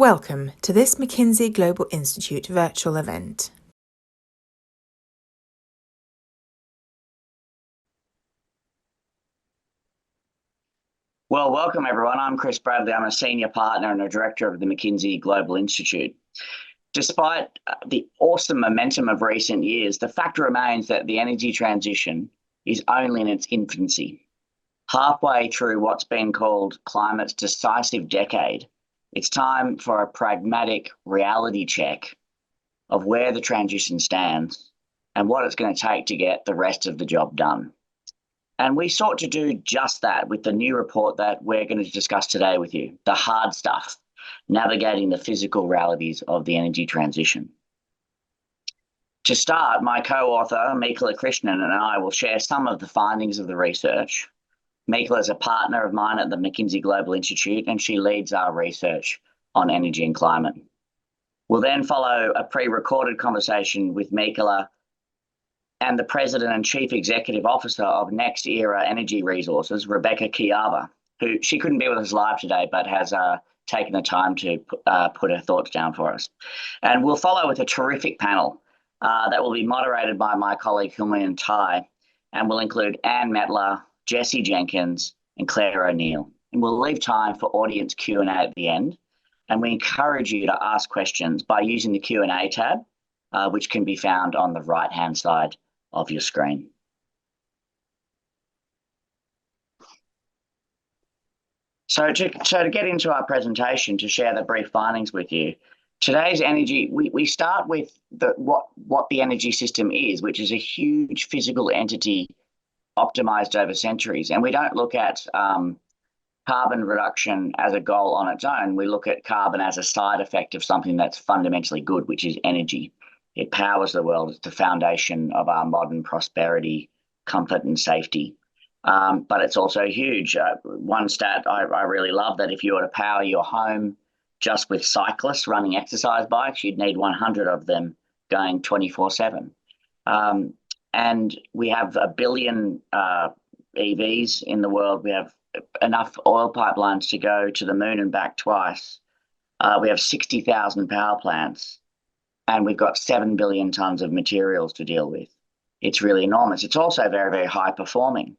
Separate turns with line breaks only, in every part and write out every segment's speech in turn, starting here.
Welcome to this McKinsey Global Institute virtual event.
Well, welcome everyone. I'm Chris Bradley. I'm a senior partner and a director of the McKinsey Global Institute. Despite the awesome momentum of recent years, the fact remains that the energy transition is only in its infancy. Halfway through what's been called climate's decisive decade, it's time for a pragmatic reality check of where the transition stands and what it's going to take to get the rest of the job done. And we sought to do just that with the new report that we're going to discuss today with you, the hard stuff, navigating the physical realities of the energy transition. To start, my co-author, Meekala Krishnan, and I will share some of the findings of the research. Meekala is a partner of mine at the McKinsey Global Institute, and she leads our research on energy and climate. We'll then follow a pre-recorded conversation with Meekala and the President and Chief Executive Officer of NextEra Energy Resources, Rebecca Kujawa, who she couldn't be with us live today, but has taken the time to put her thoughts down for us. And we'll follow with a terrific panel that will be moderated by my colleague Hilmian Tai, and will include Anne Metler, Jesse Jenkins, and Claire O'Neill. And we'll leave time for audience Q&A at the end. And we encourage you to ask questions by using the Q&A tab, which can be found on the right-hand side of your screen. So to get into our presentation, to share the brief findings with you, today's energy, we start with what the energy system is, which is a huge physical entity optimized over centuries. And we don't look at carbon reduction as a goal on its own. We look at carbon as a side effect of something that's fundamentally good, which is energy. It powers the world. It's the foundation of our modern prosperity, comfort, and safety. But it's also huge. One stat I really love, that if you were to power your home just with cyclists running exercise bikes, you'd need 100 of them going 24/7. And we have 1 billion EVs in the world. We have enough oil pipelines to go to the moon and back twice. We have 60,000 power plants, and we've got 7 billion tons of materials to deal with. It's really enormous. It's also very, very high performing.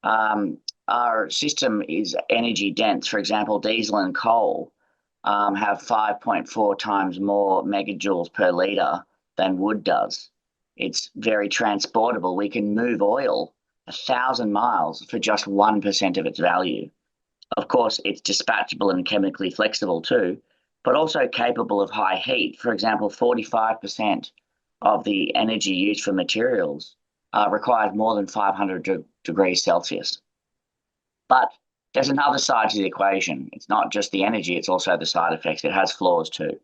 Our system is energy dense. For example, diesel and coal have 5.4 times more megajoules per litre than wood does. It's very transportable. We can move oil 1,000 miles for just 1% of its value. Of course, it's dispatchable and chemically flexible too, but also capable of high heat. For example, 45% of the energy used for materials requires more than 500 degrees Celsius. But there's another side to the equation. It's not just the energy, it's also the side effects. It has flaws too.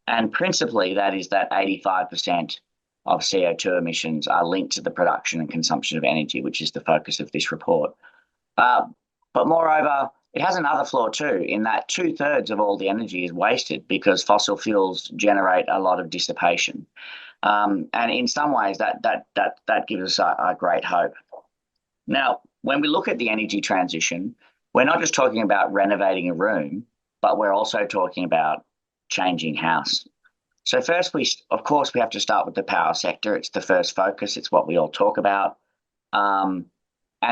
And principally, that is that 85% of CO2 emissions are linked to the production and consumption of energy, which is the focus of this report. But moreover, it has another flaw too, in that 2/3 of all the energy is wasted because fossil fuels generate a lot of dissipation. And in some ways, that gives us a great hope. Now, when we look at the energy transition, we're not just talking about renovating a room, but we're also talking about changing house. So first, of course, we have to start with the power sector. It's the first focus. It's what we all talk about. And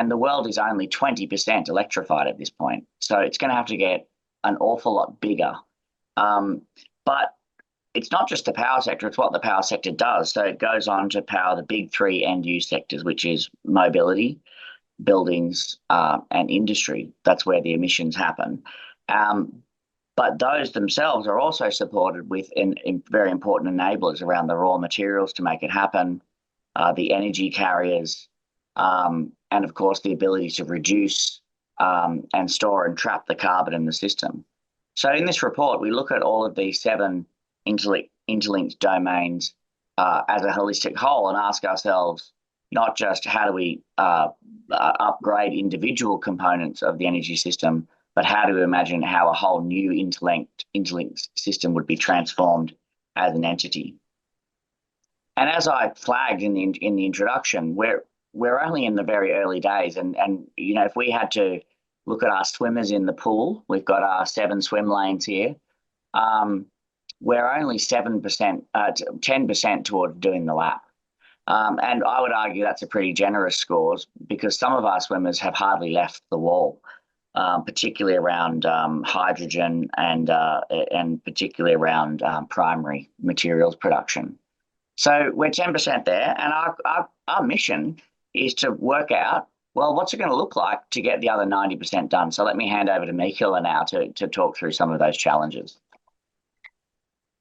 the world is only 20% electrified at this point. So it's going to have to get an awful lot bigger. But it's not just the power sector, it's what the power sector does. So it goes on to power the big three end-use sectors, which is mobility, buildings, and industry. That's where the emissions happen. But those themselves are also supported with very important enablers around the raw materials to make it happen, the energy carriers, and of course the ability to reduce and store and trap the carbon in the system. So in this report, we look at all of these 7 interlinked domains as a holistic whole and ask ourselves, not just how do we upgrade individual components of the energy system, but how do we imagine how a whole new interlinked system would be transformed as an entity? And as I flagged in the introduction, we're only in the very early days, and you know, if we had to look at our swimmers in the pool, we've got our 7 swim lanes here. we're only 7%, 10% toward doing the lap. And I would argue that's a pretty generous score because some of our swimmers have hardly left the wall, particularly around hydrogen and particularly around primary materials production. So we're 10% there, and our mission is to work out, well, what's it going to look like to get the other 90% done? So let me hand over to Mikela now to talk through some of those challenges.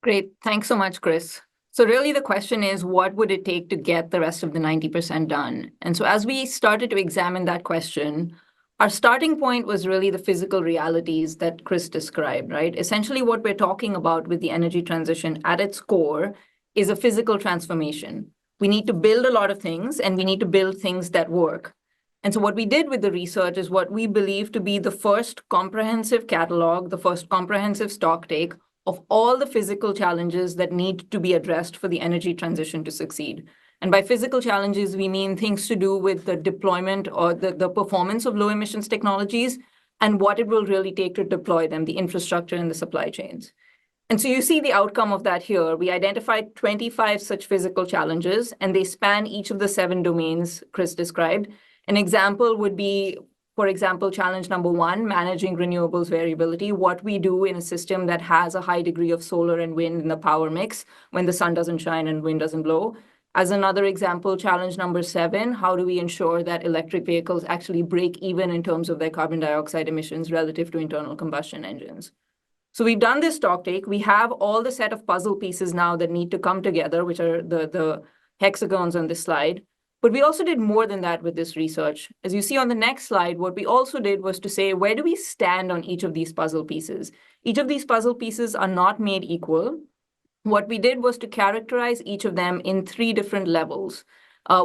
Great. Thanks so much, Chris. So really the question is, what would it take to get the rest of the 90% done? And so as we started to examine that question, our starting point was really the physical realities that Chris described, right? Essentially what we're talking about with the energy transition at its core is a physical transformation. We need to build a lot of things, and we need to build things that work. And so what we did with the research is what we believe to be the first comprehensive catalog, the first comprehensive stocktake of all the physical challenges that need to be addressed for the energy transition to succeed. And by physical challenges, we mean things to do with the deployment or the performance of low emissions technologies and what it will really take to deploy them, the infrastructure and the supply chains. And so you see the outcome of that here. We identified 25 such physical challenges, and they span each of the 7 domains Chris described. An example would be, for example, challenge number 1, managing renewables variability, what we do in a system that has a high degree of solar and wind in the power mix when the sun doesn't shine and wind doesn't blow. As another example, challenge number 7, how do we ensure that electric vehicles actually break even in terms of their carbon dioxide emissions relative to internal combustion engines? So we've done this stocktake. We have all the set of puzzle pieces now that need to come together, which are the hexagons on this slide. But we also did more than that with this research. As you see on the next slide, what we also did was to say, where do we stand on each of these puzzle pieces? Each of these puzzle pieces are not made equal. What we did was to characterize each of them in 3 different levels.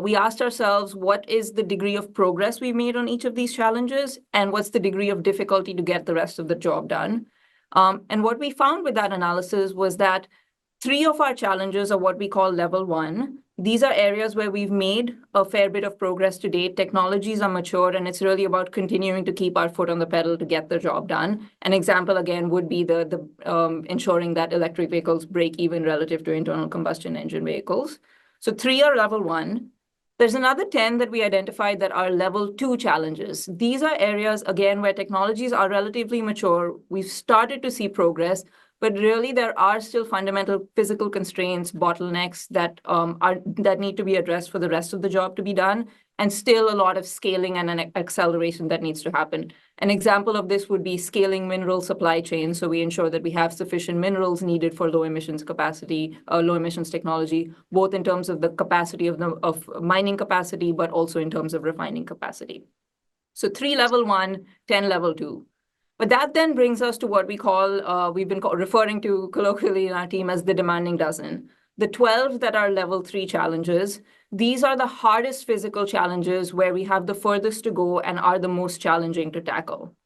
We asked ourselves, what is the degree of progress we've made on each of these challenges? And what's the degree of difficulty to get the rest of the job done? And what we found with that analysis was that 3 of our challenges are what we call level 1. These are areas where we've made a fair bit of progress to date. Technologies are mature, and it's really about continuing to keep our foot on the pedal to get the job done. An example, again, would be the ensuring that electric vehicles break even relative to internal combustion engine vehicles. So 3 are level 1. There's another 10 that we identified that are level 2 challenges. These are areas, again, where technologies are relatively mature. We've started to see progress, but really there are still fundamental physical constraints, bottlenecks that need to be addressed for the rest of the job to be done, and still a lot of scaling and an acceleration that needs to happen. An example of this would be scaling mineral supply chains, so we ensure that we have sufficient minerals needed for low emissions capacity, low emissions technology, both in terms of the capacity of mining capacity, but also in terms of refining capacity. So 3 level 1, 10 level 2. But that then brings us to what we call, we've been referring to colloquially in our team as the demanding dozen. The 12 that are level 3 challenges, these are the hardest physical challenges where we have the furthest to go and are the most challenging to tackle.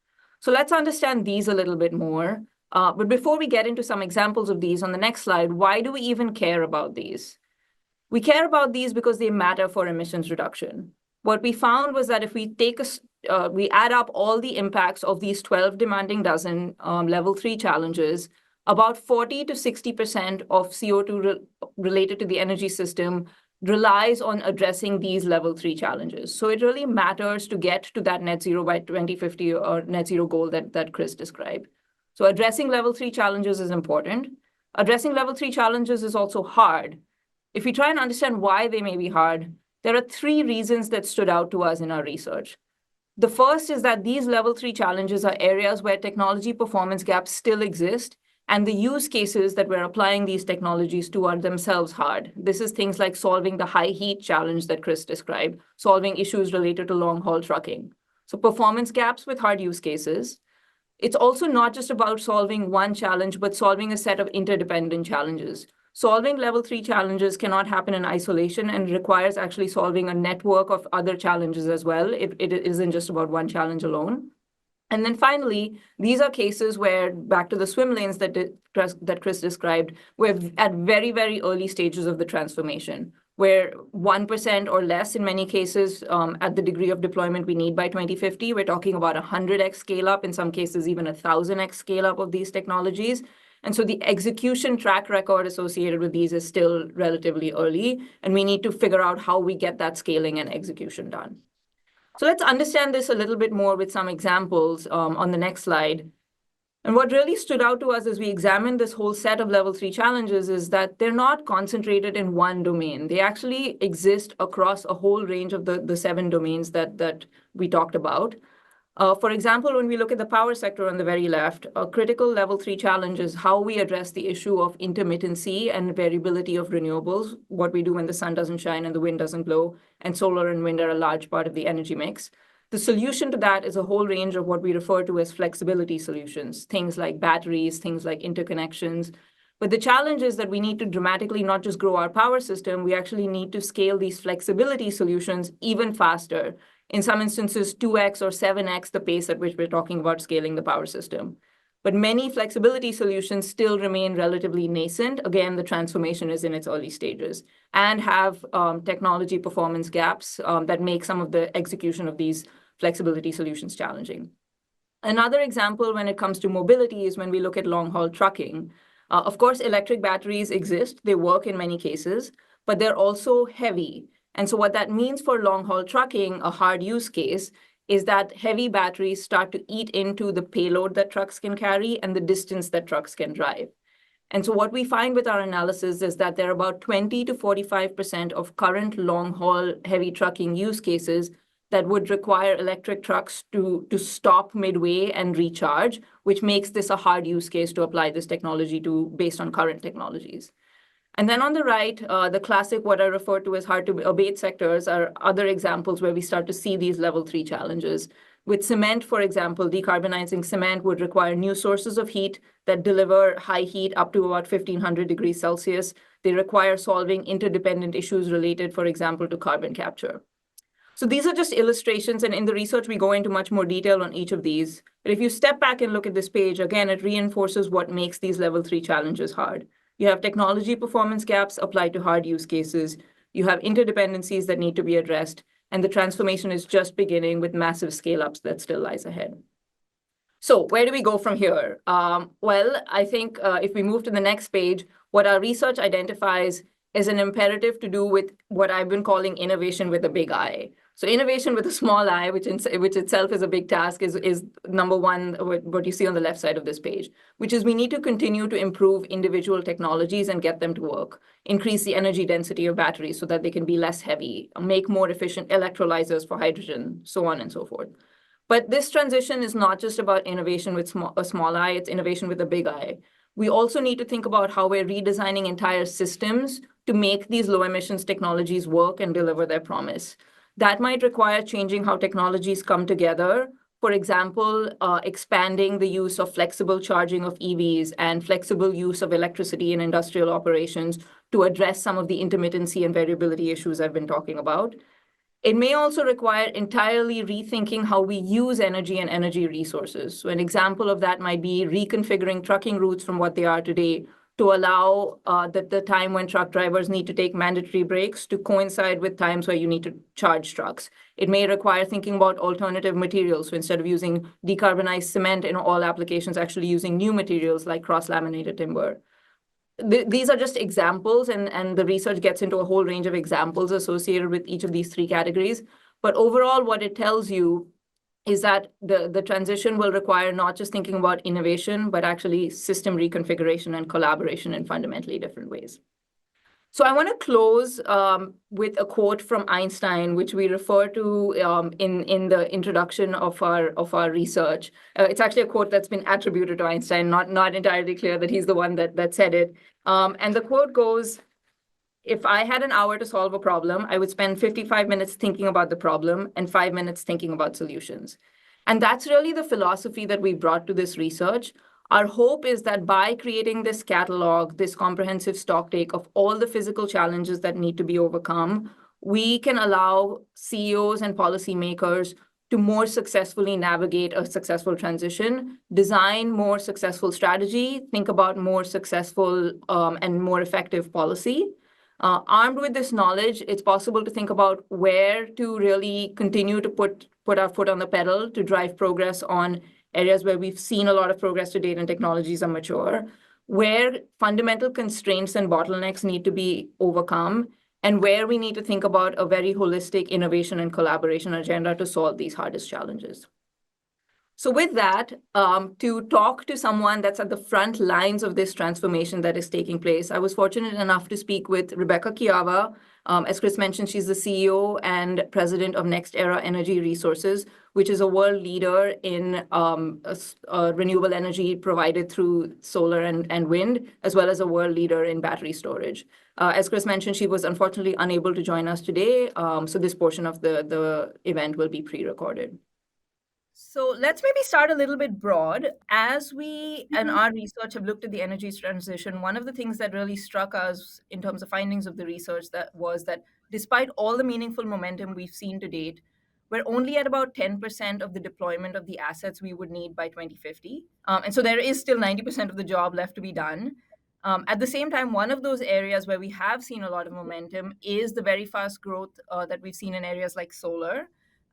So let's understand these a little bit more. But before we get into some examples of these on the next slide, why do we even care about these? We care about these because they matter for emissions reduction. What we found was that if we we add up all the impacts of these 12 demanding dozen level 3 challenges, about 40 to 60% of CO2 related to the energy system relies on addressing these level 3 challenges. So it really matters to get to that net zero by 2050 or net zero goal that Chris described. So addressing level 3 challenges is important. Addressing level 3 challenges is also hard. If we try and understand why they may be hard, there are 3 reasons that stood out to us in our research. The first is that these level 3 challenges are areas where technology performance gaps still exist, and the use cases that we're applying these technologies to are themselves hard. This is things like solving the high heat challenge that Chris described, solving issues related to long-haul trucking. So performance gaps with hard use cases. It's also not just about solving one challenge, but solving a set of interdependent challenges. Solving level 3 challenges cannot happen in isolation and requires actually solving a network of other challenges as well. It isn't just about one challenge alone. And then finally, these are cases where, back to the swim lanes that Chris described, we're at very, very early stages of the transformation, where 1% or less in many cases at the degree of deployment we need by 2050. We're talking about 100x scale up, in some cases even 1,000x scale up of these technologies. And so the execution track record associated with these is still relatively early, and we need to figure out how we get that scaling and execution done. So let's understand this a little bit more with some examples on the next slide. And what really stood out to us as we examined this whole set of level 3 challenges is that they're not concentrated in one domain. They actually exist across a whole range of the 7 domains that we talked about. For example, when we look at the power sector on the very left, a critical level 3 challenge is how we address the issue of intermittency and variability of renewables, what we do when the sun doesn't shine and the wind doesn't blow, and solar and wind are a large part of the energy mix. The solution to that is a whole range of what we refer to as flexibility solutions, things like batteries, things like interconnections. But the challenge is that we need to dramatically not just grow our power system, we actually need to scale these flexibility solutions even faster. In some instances, 2x or 7x the pace at which we're talking about scaling the power system. But many flexibility solutions still remain relatively nascent. Again, the transformation is in its early stages and have technology performance gaps that make some of the execution of these flexibility solutions challenging. Another example when it comes to mobility is when we look at long-haul trucking. Of course, electric batteries exist. They work in many cases, but they're also heavy. And so what that means for long-haul trucking, a hard use case, is that heavy batteries start to eat into the payload that trucks can carry and the distance that trucks can drive. And so what we find with our analysis is that there are about 20 to 45% of current long-haul heavy trucking use cases that would require electric trucks to stop midway and recharge, which makes this a hard use case to apply this technology to based on current technologies. And then on the right, the classic, what I refer to as hard to abate sectors are other examples where we start to see these level 3 challenges. With cement, for example, decarbonizing cement would require new sources of heat that deliver high heat up to about 1500 degrees Celsius. They require solving interdependent issues related, for example, to carbon capture. So these are just illustrations, and in the research, we go into much more detail on each of these. But if you step back and look at this page, again, it reinforces what makes these level 3 challenges hard. You have technology performance gaps applied to hard use cases. You have interdependencies that need to be addressed, and the transformation is just beginning with massive scale-ups that still lies ahead. So where do we go from here? Well, I think if we move to the next page, what our research identifies is an imperative to do with what I've been calling innovation with a big I. So innovation with a small I, which itself is a big task, is number one, what you see on the left side of this page, which is we need to continue to improve individual technologies and get them to work, increase the energy density of batteries so that they can be less heavy, make more efficient electrolyzers for hydrogen, so on and so forth. But this transition is not just about innovation with a small I, it's innovation with a big I. We also need to think about how we're redesigning entire systems to make these low emissions technologies work and deliver their promise. That might require changing how technologies come together. For example, expanding the use of flexible charging of EVs and flexible use of electricity in industrial operations to address some of the intermittency and variability issues I've been talking about. It may also require entirely rethinking how we use energy and energy resources. So an example of that might be reconfiguring trucking routes from what they are today to allow the time when truck drivers need to take mandatory breaks to coincide with times where you need to charge trucks. It may require thinking about alternative materials. So instead of using decarbonized cement in all applications, actually using new materials like cross-laminated timber. These are just examples, and the research gets into a whole range of examples associated with each of these 3 categories. But overall, what it tells you is that the transition will require not just thinking about innovation, but actually system reconfiguration and collaboration in fundamentally different ways. So I want to close with a quote from Einstein, which we refer to in the introduction of our research. It's actually a quote that's been attributed to Einstein, not entirely clear that he's the one that said it. And the quote goes, "If I had an hour to solve a problem, I would spend 55 minutes thinking about the problem and 5 minutes thinking about solutions." And that's really the philosophy that we brought to this research. Our hope is that by creating this catalog, this comprehensive stocktake of all the physical challenges that need to be overcome, we can allow CEOs and policymakers to more successfully navigate a successful transition, design more successful strategy, think about more successful and more effective policy. Armed with this knowledge, it's possible to think about where to really continue to put our foot on the pedal to drive progress on areas where we've seen a lot of progress to date and technologies are mature, where fundamental constraints and bottlenecks need to be overcome, and where we need to think about a very holistic innovation and collaboration agenda to solve these hardest challenges. So with that, to talk to someone that's at the front lines of this transformation that is taking place, I was fortunate enough to speak with Rebecca Kujawa. As Chris mentioned, she's the CEO and president of NextEra Energy Resources, which is a world leader in renewable energy provided through solar and wind, as well as a world leader in battery storage. As Chris mentioned, she was unfortunately unable to join us today, so this portion of the event will be pre-recorded. So let's maybe start a little bit broad. As we and our research have looked at the energy transition, one of the things that really struck us in terms of findings of the research was that despite all the meaningful momentum we've seen to date, we're only at about 10% of the deployment of the assets we would need by 2050. And so there is still 90% of the job left to be done. At the same time, one of those areas where we have seen a lot of momentum is the very fast growth that we've seen in areas like solar.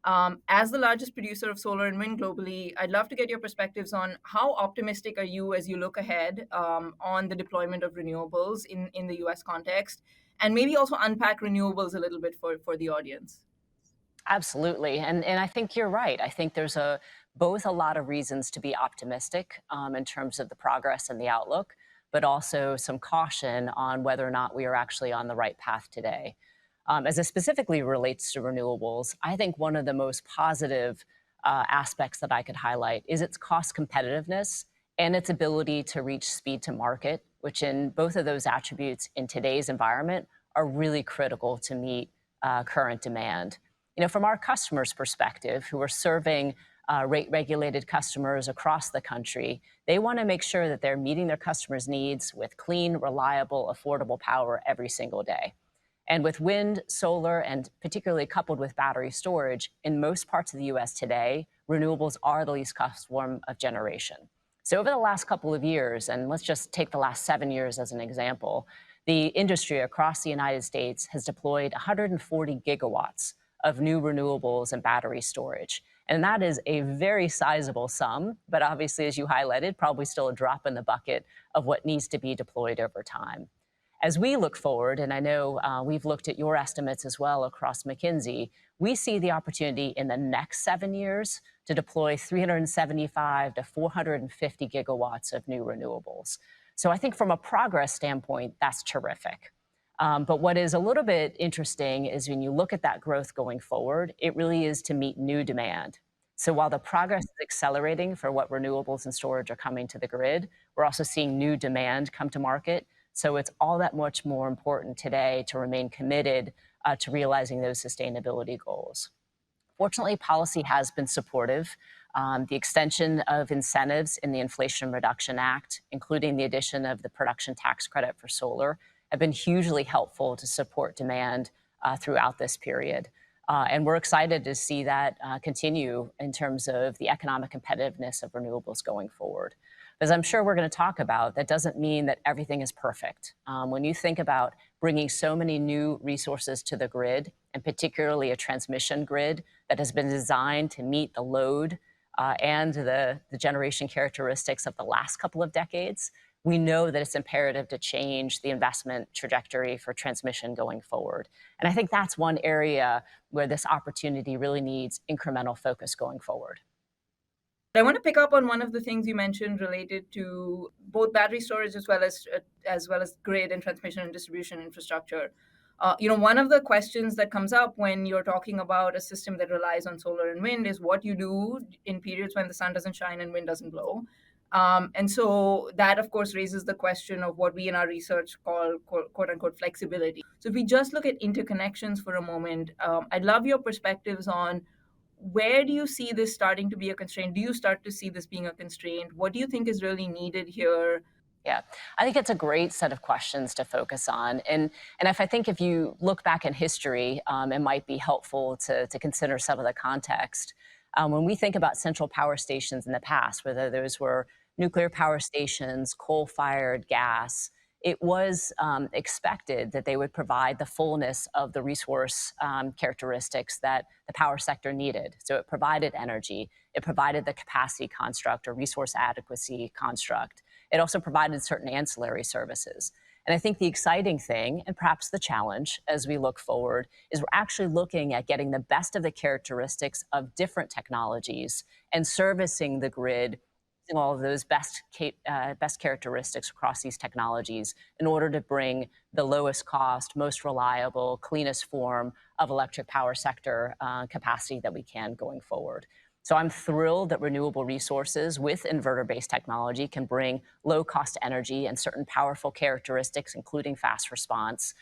As the largest producer of solar and wind globally, I'd love to get your perspectives on how optimistic are you as you look ahead on the deployment of renewables in the US context, and maybe also unpack renewables a little bit for the audience.
Absolutely. And I think you're right. I think there's both a lot of reasons to be optimistic in terms of the progress and the outlook, but also some caution on whether or not we are actually on the right path today. As it specifically relates to renewables, I think one of the most positive aspects that I could highlight is its cost competitiveness and its ability to reach speed to market, which in both of those attributes in today's environment are really critical to meet current demand. You know, from our customers' perspective, who are serving rate-regulated customers across the country, they want to make sure that they're meeting their customers' needs with clean, reliable, affordable power every single day. And with wind, solar, and particularly coupled with battery storage, in most parts of the US today, renewables are the least cost form of generation. So over the last couple of years, and let's just take the last 7 years as an example, the industry across the United States has deployed 140 gigawatts of new renewables and battery storage. And that is a very sizable sum, but obviously, as you highlighted, probably still a drop in the bucket of what needs to be deployed over time. As we look forward, and I know we've looked at your estimates as well across McKinsey, we see the opportunity in the next 7 years to deploy 375 to 450 gigawatts of new renewables. So I think from a progress standpoint, that's terrific. But what is a little bit interesting is when you look at that growth going forward, it really is to meet new demand. So while the progress is accelerating for what renewables and storage are coming to the grid, we're also seeing new demand come to market. So it's all that much more important today to remain committed to realizing those sustainability goals. Fortunately, policy has been supportive. The extension of incentives in the Inflation Reduction Act, including the addition of the production tax credit for solar, have been hugely helpful to support demand throughout this period. And we're excited to see that continue in terms of the economic competitiveness of renewables going forward. As I'm sure we're going to talk about, that doesn't mean that everything is perfect. When you think about bringing so many new resources to the grid, and particularly a transmission grid that has been designed to meet the load and the generation characteristics of the last couple of decades, we know that it's imperative to change the investment trajectory for transmission going forward. And I think that's one area where this opportunity really needs incremental focus going forward.
I want to pick up on one of the things you mentioned related to both battery storage as well as grid and transmission and distribution infrastructure. One of the questions that comes up when you're talking about a system that relies on solar and wind is what you do in periods when the sun doesn't shine and wind doesn't blow. And so that, of course, raises the question of what we in our research call quote unquote flexibility. So if we just look at interconnections for a moment, I'd love your perspectives on where do you see this starting to be a constraint? Do you start to see this being a constraint? What do you think is really needed here?
Yeah, I think it's a great set of questions to focus on. And if you look back in history, it might be helpful to consider some of the context. When we think about central power stations in the past, whether those were nuclear power stations, coal-fired gas, it was expected that they would provide the fullness of the resource characteristics that the power sector needed. So it provided energy, it provided the capacity construct or resource adequacy construct, It also provided certain ancillary services. And I think the exciting thing, and perhaps the challenge as we look forward, is we're actually looking at getting the best of the characteristics of different technologies and servicing the grid using all of those best characteristics across these technologies in order to bring the lowest cost, most reliable, cleanest form of electric power sector capacity that we can going forward. So I'm thrilled that renewable resources with inverter-based technology can bring low-cost energy and certain powerful characteristics, including fast response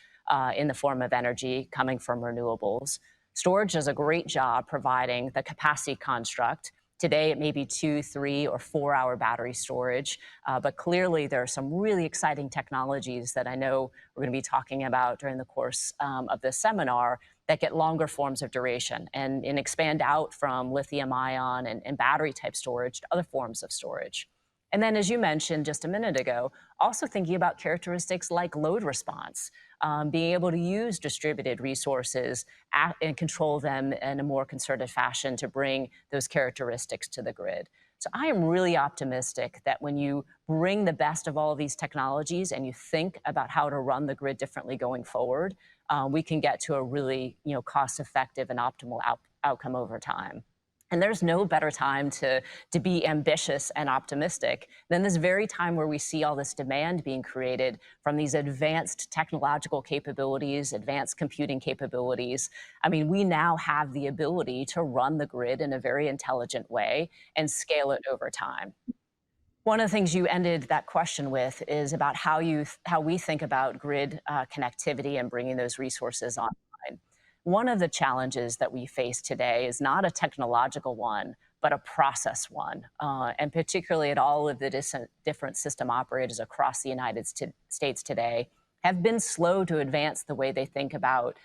in the form of energy coming from renewables. Storage does a great job providing the capacity construct. Today, it may be 2, 3, or 4-hour battery storage, but clearly there are some really exciting technologies that I know we're going to be talking about during the course of this seminar that get longer forms of duration and expand out from lithium ion and battery type storage to other forms of storage. And then, as you mentioned just a minute ago, also thinking about characteristics like load response, being able to use distributed resources and control them in a more concerted fashion to bring those characteristics to the grid. So I am really optimistic that when you bring the best of all of these technologies and you think about how to run the grid differently going forward, we can get to a really cost-effective and optimal outcome over time. And there's no better time to be ambitious and optimistic than this very time where we see all this demand being created from these advanced technological capabilities, advanced computing capabilities. I mean, we now have the ability to run the grid in a very intelligent way and scale it over time. One of the things you ended that question with is about how we think about grid connectivity and bringing those resources online. One of the challenges that we face today is not a technological one, but a process one, and particularly at all of the different system operators across the United States today have been slow to advance the way they think about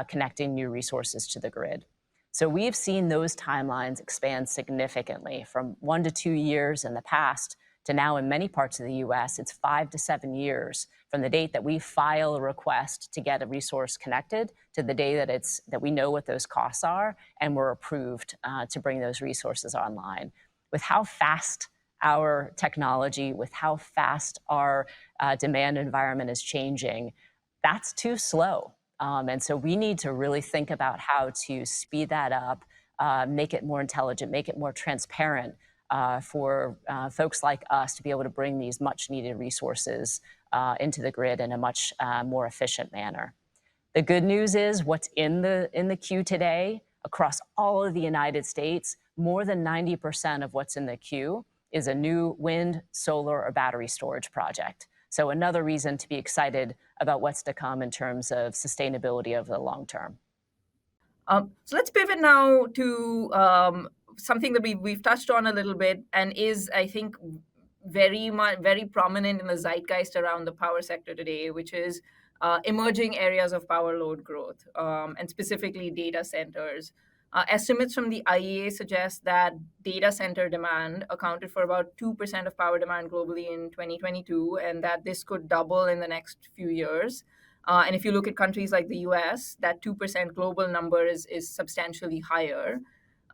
connecting new resources to the grid. So we've seen those timelines expand significantly from 1 to 2 years in the past to now in many parts of the US, it's 5 to 7 years from the date that we file a request to get a resource connected to the day that we know what those costs are and we're approved to bring those resources online. With how fast our technology, with how fast our demand environment is changing, that's too slow. And so we need to really think about how to speed that up, make it more intelligent, make it more transparent, for folks like us to be able to bring these much needed resources into the grid in a much more efficient manner. The good news is what's in the queue today across all of the United States, more than 90% of what's in the queue is a new wind, solar, or battery storage project. So another reason to be excited about what's to come in terms of sustainability over the long term.
So let's pivot now to something that we've touched on a little bit and is, I think, very prominent in the zeitgeist around the power sector today, which is emerging areas of power load growth, and specifically data centers. Estimates from the IEA suggest that data center demand accounted for about 2% of power demand globally in 2022, and that this could double in the next few years. And if you look at countries like the US, that 2% global number is substantially higher.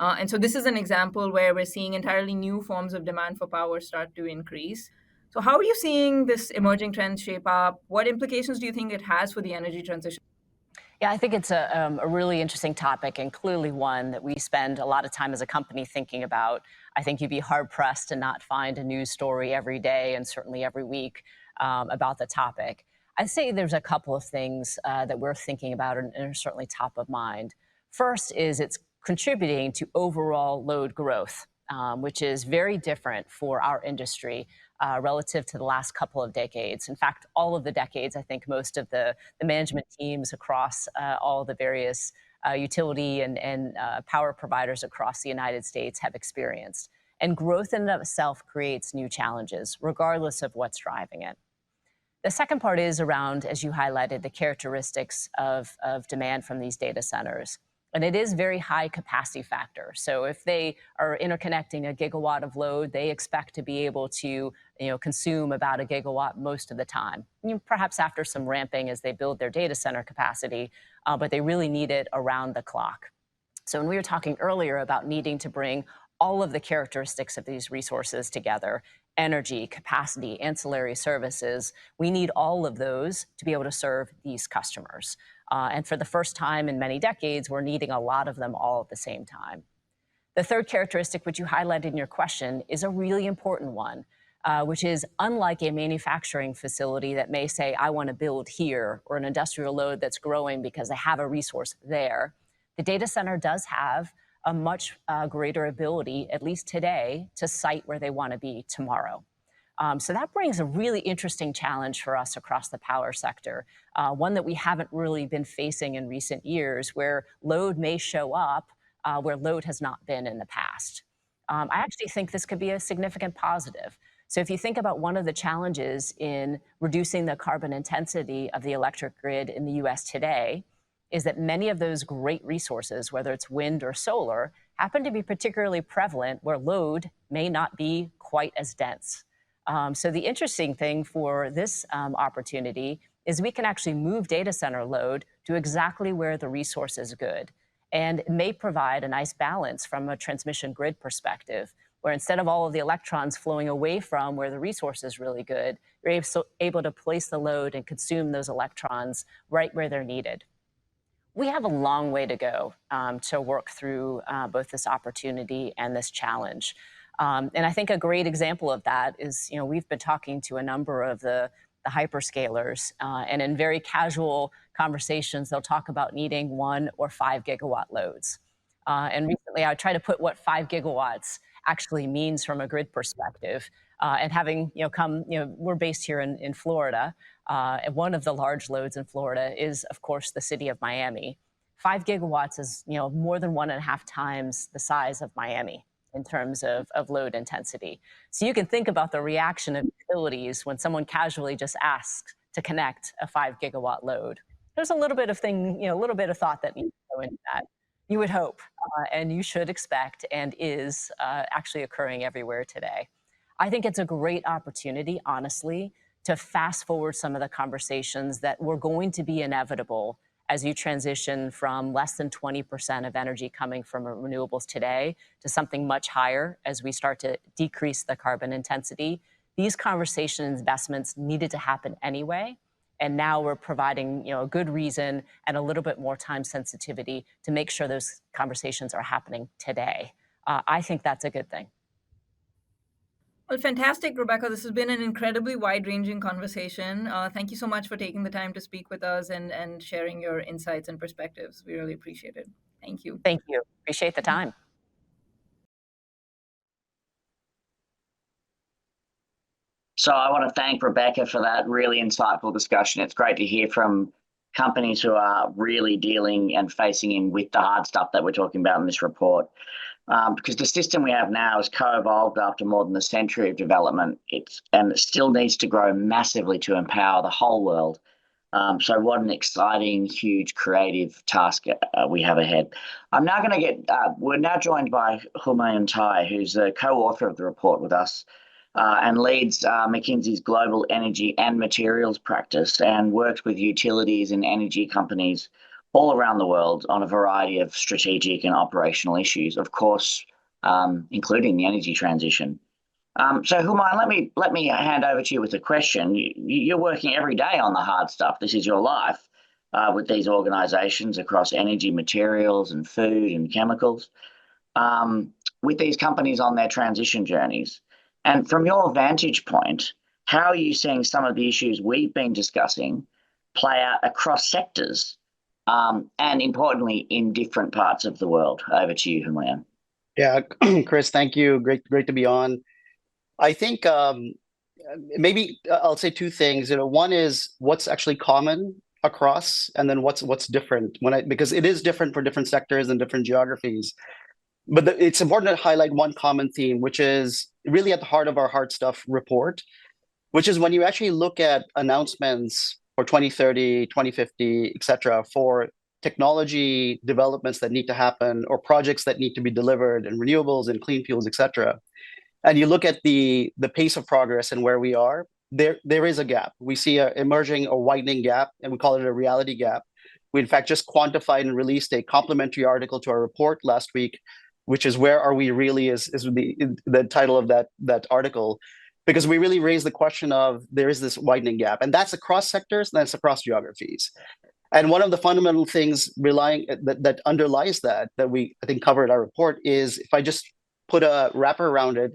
And so this is an example where we're seeing entirely new forms of demand for power start to increase. So how are you seeing this emerging trend shape up? What implications do you think it has for the energy transition?
Yeah, I think it's a really interesting topic and clearly one that we spend a lot of time as a company thinking about. I think you'd be hard-pressed to not find a news story every day and certainly every week about the topic. I'd say there's a couple of things that we're thinking about and are certainly top of mind. First is it's contributing to overall load growth, which is very different for our industry relative to the last couple of decades. In fact, all of the decades, I think most of the management teams across all the various utility and power providers across the United States have experienced. And growth in and of itself creates new challenges, regardless of what's driving it. The second part is around, as you highlighted, the characteristics of demand from these data centers. And it is very high capacity factor. So if they are interconnecting a gigawatt of load, they expect to be able to consume about a gigawatt most of the time. Perhaps after some ramping as they build their data center capacity, but they really need it around the clock. So when we were talking earlier about needing to bring all of the characteristics of these resources together, energy, capacity, ancillary services, we need all of those to be able to serve these customers. And for the first time in many decades, we're needing a lot of them all at the same time. The third characteristic, which you highlighted in your question, is a really important one, which is unlike a manufacturing facility that may say, I want to build here, or an industrial load that's growing because I have a resource there, the data center does have a much greater ability, at least today, to site where they want to be tomorrow. So that brings a really interesting challenge for us across the power sector, one that we haven't really been facing in recent years, where load may show up where load has not been in the past. I actually think this could be a significant positive. So if you think about one of the challenges in reducing the carbon intensity of the electric grid in the US today is that many of those great resources, whether it's wind or solar, happen to be particularly prevalent where load may not be quite as dense. So the interesting thing for this opportunity is we can actually move data center load to exactly where the resource is good. And it may provide a nice balance from a transmission grid perspective, where instead of all of the electrons flowing away from where the resource is really good, you're able to place the load and consume those electrons right where they're needed. We have a long way to go to work through both this opportunity and this challenge. And I think a great example of that is, we've been talking to a number of the hyperscalers, and in very casual conversations, they'll talk about needing 1 or 5 gigawatt loads. And recently, I tried to put what 5 gigawatts actually means from a grid perspective. And having we're based here in Florida, and one of the large loads in Florida is, of course, the city of Miami. 5 gigawatts is more than 1.5 times the size of Miami in terms of load intensity. So you can think about the reaction of utilities when someone casually just asks to connect a 5 gigawatt load. There's a little bit of a little bit of thought that needs to go into that. You would hope, and you should expect, and is actually occurring everywhere today. I think it's a great opportunity, honestly, to fast forward some of the conversations that were going to be inevitable as you transition from less than 20% of energy coming from renewables today to something much higher as we start to decrease the carbon intensity. These conversation investments needed to happen anyway. And now we're providing a good reason and a little bit more time sensitivity to make sure those conversations are happening today. I think that's a good thing.
Well, fantastic, Rebecca. This has been an incredibly wide-ranging conversation. Thank you so much for taking the time to speak with us and sharing your insights and perspectives. We really appreciate it. Thank you.
Thank you. Appreciate the time.
So I want to thank Rebecca for that really insightful discussion. It's great to hear from companies who are really dealing and facing in with the hard stuff that we're talking about in this report. Because the system we have now is co-evolved after more than a century of development. And it still needs to grow massively to empower the whole world. So what an exciting, huge, creative task we have ahead. We're now joined by Humayun Tai, who's the co-author of the report with us, and leads McKinsey's global energy and materials practice and works with utilities and energy companies all around the world on a variety of strategic and operational issues, of course, including the energy transition. So Humayun, let me hand over to you with a question. You're working every day on the hard stuff. This is your life with these organizations across energy, materials, and food and chemicals, with these companies on their transition journeys. And from your vantage point, how are you seeing some of the issues we've been discussing play out across sectors, and importantly, in different parts of the world? Over to you, Humayun.
Yeah, Chris, thank you. Great to be on. I think maybe I'll say two things. One is what's actually common across, and then what's different. Because it is different for different sectors and different geographies. But it's important to highlight one common theme, which is really at the heart of our hard stuff report, which is when you actually look at announcements for 2030, 2050, et cetera, for technology developments that need to happen or projects that need to be delivered in renewables and clean fuels, et cetera. And you look at the pace of progress and where we are, there is a gap. We see emerging a widening gap, and we call it a reality gap. We, in fact, just quantified and released a complementary article to our report last week which is where are we really is the title of that article, because we really raise the question of there is this widening gap, and that's across sectors, and that's across geographies. And one of the fundamental things that underlies that we, I think, cover in our report is, if I just put a wrapper around it,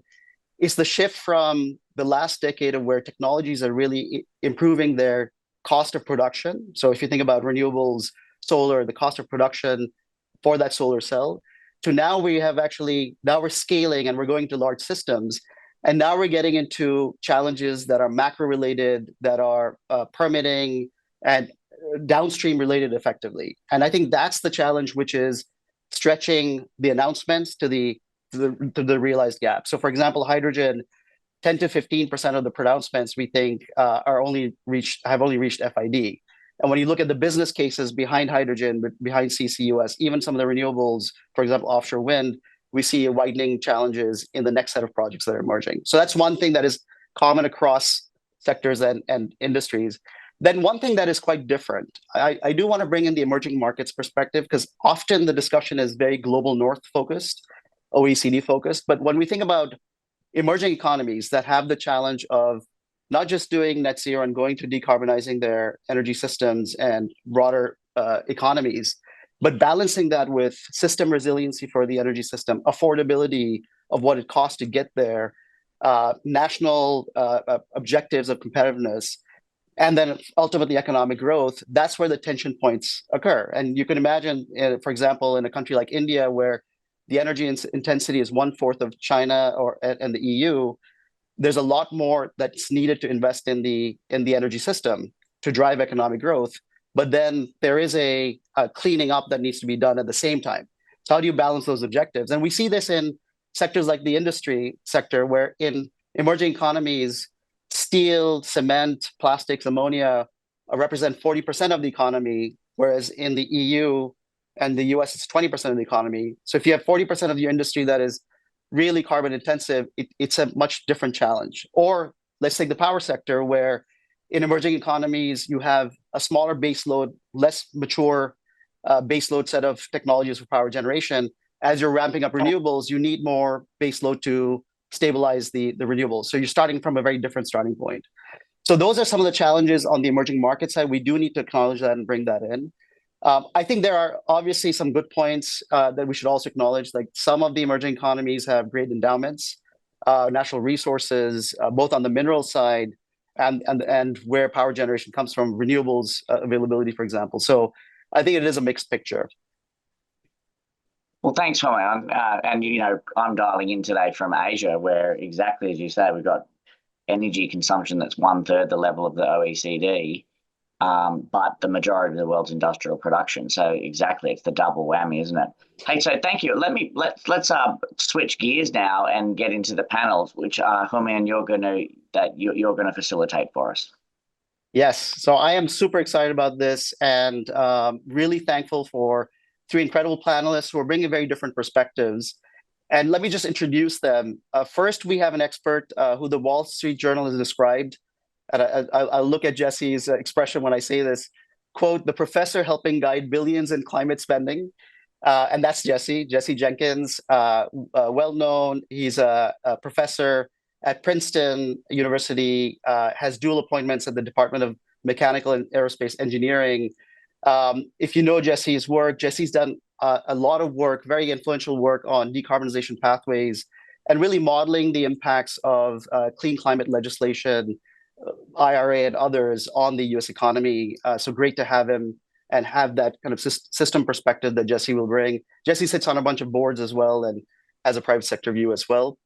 is the shift from the last decade of where technologies are really improving their cost of production. So if you think about renewables, solar, the cost of production for that solar cell, to now we're scaling and we're going to large systems. And now we're getting into challenges that are macro related, that are permitting and downstream related effectively. And I think that's the challenge, which is stretching the announcements to the realized gap. So for example, hydrogen, 10 to 15% of the pronouncements we think have only reached FID. And when you look at the business cases behind hydrogen, behind CCUS, even some of the renewables, for example, offshore wind, we see widening challenges in the next set of projects that are emerging. So that's one thing that is common across sectors and industries. Then one thing that is quite different, I do want to bring in the emerging markets perspective, because often the discussion is very global north focused, OECD focused. But when we think about emerging economies that have the challenge of not just doing net zero and going to decarbonizing their energy systems and broader economies, but balancing that with system resiliency for the energy system, affordability of what it costs to get there, national objectives of competitiveness, and then ultimately economic growth, that's where the tension points occur. And you can imagine, for example, in a country like India, where the energy intensity is 1/4 of China and the EU, there's a lot more that's needed to invest in the energy system to drive economic growth. But then there is a cleaning up that needs to be done at the same time. So how do you balance those objectives? And we see this in sectors like the industry sector, where in emerging economies, steel, cement, plastics, ammonia represent 40% of the economy, whereas in the EU and the US, it's 20% of the economy. So if you have 40% of your industry that is really carbon intensive, it's a much different challenge. Or let's take the power sector, where in emerging economies, you have a smaller baseload, less mature baseload set of technologies for power generation. As you're ramping up renewables, you need more baseload to stabilize the renewables. So you're starting from a very different starting point. So those are some of the challenges on the emerging market side. We do need to acknowledge that and bring that in. I think there are obviously some good points that we should also acknowledge. Like, some of the emerging economies have great endowments, natural resources, both on the mineral side and where power generation comes from, renewables availability, for example. So I think it is a mixed picture.
Well, thanks, Homi. And I'm dialing in today from Asia, where exactly as you say, we've got energy consumption that's 1/3 the level of the OECD, but the majority of the world's industrial production. So exactly, it's the double whammy, isn't it? Hey, so thank you. Let's switch gears now and get into the panels, which Homi, you're going to facilitate for us.
Yes, so I am super excited about this, and really thankful for 3 incredible panelists who are bringing very different perspectives. And let me just introduce them. First, we have an expert who the Wall Street Journal has described, and I'll look at Jesse's expression when I say this, quote, "the professor helping guide billions in climate spending." And that's Jesse Jenkins, well known. He's a professor at Princeton University, has dual appointments at the Department of Mechanical and Aerospace Engineering. If you know Jesse's work, Jesse's done a lot of work, very influential work on decarbonization pathways and really modeling the impacts of clean climate legislation, IRA and others on the US economy. So great to have him and have that kind of system perspective that Jesse will bring. Jesse sits on a bunch of boards as well and has a private sector view as well.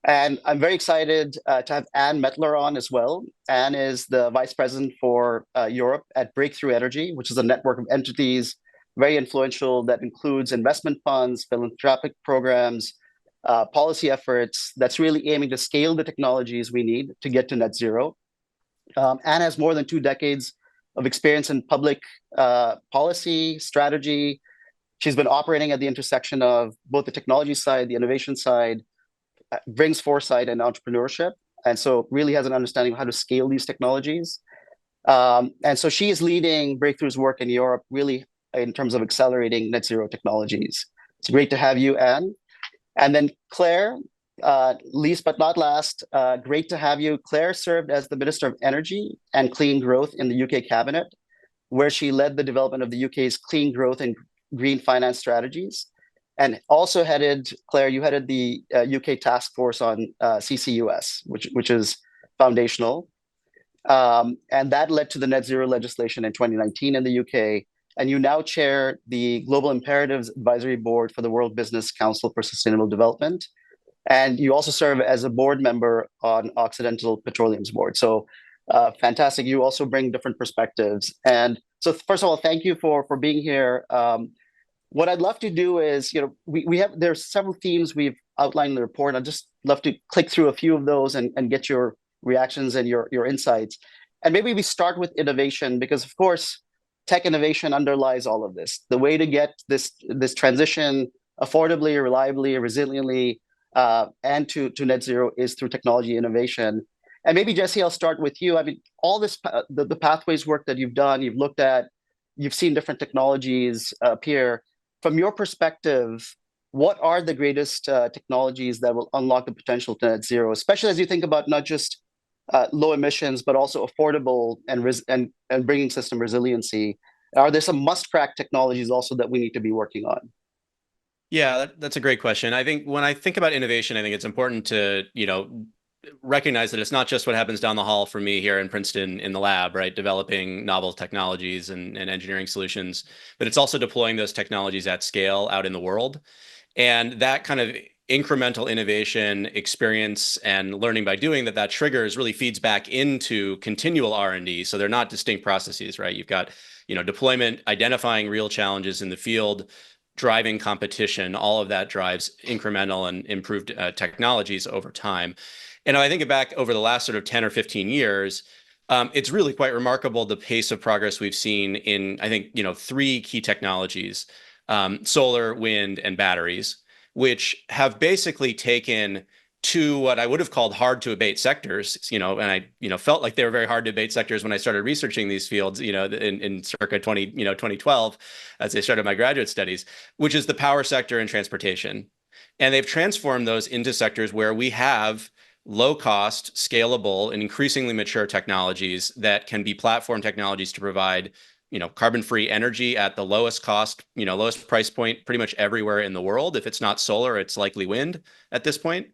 And I'm very excited to have Anne Mettler on as well. Anne is the Vice President for Europe at Breakthrough Energy, which is a network of entities, very influential, that includes investment funds, philanthropic programs, policy efforts that's really aiming to scale the technologies we need to get to net zero. Anne has more than 2 decades of experience in public policy, strategy. She's been operating at the intersection of both the technology side, the innovation side, brings foresight and entrepreneurship, and so really has an understanding of how to scale these technologies. And so she is leading Breakthrough's work in Europe, really in terms of accelerating net zero technologies. It's great to have you, Anne. And then Claire, least but not last, great to have you. Claire served as the Minister of Energy and Clean Growth in the UK Cabinet, where she led the development of the UK's clean growth and green finance strategies. And also Claire, you headed the UK task force on CCUS, which is foundational. And that led to the net zero legislation in 2019 in the UK. And you now chair the Global Imperatives Advisory Board for the World Business Council for Sustainable Development. And you also serve as a board member on Occidental Petroleum's board. So fantastic. You also bring different perspectives. And so first of all, thank you for being here. What I'd love to do is, there's several themes we've outlined in the report. I'd just love to click through a few of those and get your reactions and your insights. And maybe we start with innovation, because of course, tech innovation underlies all of this. The way to get this transition affordably, reliably, resiliently, and to net zero is through technology innovation. And maybe, Jesse, I'll start with you. I mean, all this, the pathways work that you've done, you've looked at, you've seen different technologies appear. From your perspective, what are the greatest technologies that will unlock the potential to net zero, especially as you think about not just low emissions, but also affordable and bringing system resiliency? Are there some must-crack technologies also that we need to be working on?
Yeah, that's a great question. I think when I think about innovation, I think it's important to, recognize that it's not just what happens down the hall for me here in Princeton in the lab, right? Developing novel technologies and engineering solutions, but it's also deploying those technologies at scale out in the world. And that kind of incremental innovation experience and learning by doing that triggers really feeds back into continual R&D. So they're not distinct processes, right? You've got, deployment, identifying real challenges in the field, driving competition, all of that drives incremental and improved technologies over time. And I think back over the last sort of 10 or 15 years, it's really quite remarkable the pace of progress we've seen in, I think, three key technologies, solar, wind, and batteries, which have basically taken two what I would have called hard to abate sectors, and I, felt like they were very hard to abate sectors when I started researching these fields, in circa 2012, as I started my graduate studies, which is the power sector and transportation. And they've transformed those into sectors where we have low cost, scalable, and increasingly mature technologies that can be platform technologies to provide, carbon-free energy at the lowest cost, lowest price point pretty much everywhere in the world. If it's not solar, it's likely wind at this point.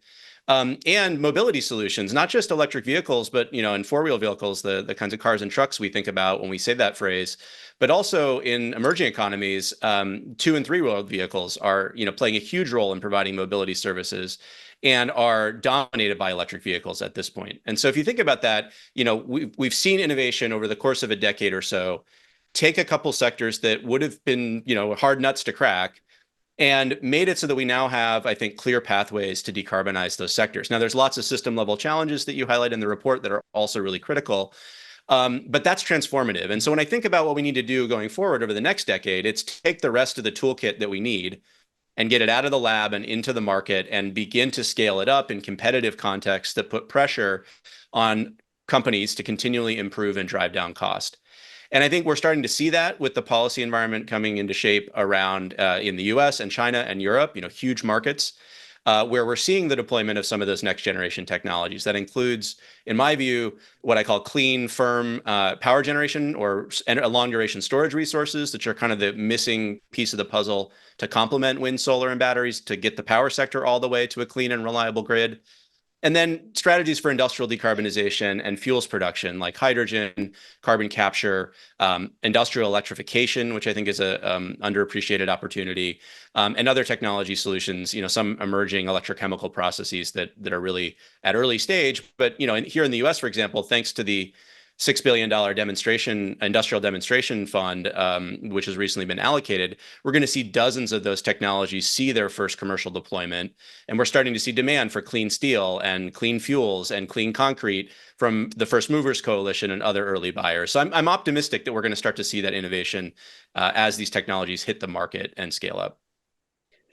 And mobility solutions, not just electric vehicles, but, in four-wheel vehicles, the kinds of cars and trucks we think about when we say that phrase, but also in emerging economies, 2- and 3-wheeled vehicles are, playing a huge role in providing mobility services and are dominated by electric vehicles at this point. And so if you think about that, we've seen innovation over the course of a decade or so take a couple sectors that would have been, hard nuts to crack and made it so that we now have, I think, clear pathways to decarbonize those sectors. Now, there's lots of system level challenges that you highlight in the report that are also really critical, but that's transformative. And so when I think about what we need to do going forward over the next decade, it's take the rest of the toolkit that we need and get it out of the lab and into the market and begin to scale it up in competitive contexts that put pressure on companies to continually improve and drive down cost. And I think we're starting to see that with the policy environment coming into shape around in the US and China and Europe, huge markets, where we're seeing the deployment of some of those next generation technologies. That includes, in my view, what I call clean, firm power generation or long duration storage resources, which are kind of the missing piece of the puzzle to complement wind, solar, and batteries to get the power sector all the way to a clean and reliable grid. And then strategies for industrial decarbonization and fuels production, like hydrogen, carbon capture, industrial electrification, which I think is a underappreciated opportunity, and other technology solutions. Some emerging electrochemical processes that are really at early stage. But here in the U.S., for example, thanks to the $6 billion industrial demonstration fund, which has recently been allocated, we're going to see dozens of those technologies see their first commercial deployment. And we're starting to see demand for clean steel and clean fuels and clean concrete from the First Movers Coalition and other early buyers. So I'm optimistic that we're going to start to see that innovation as these technologies hit the market and scale up.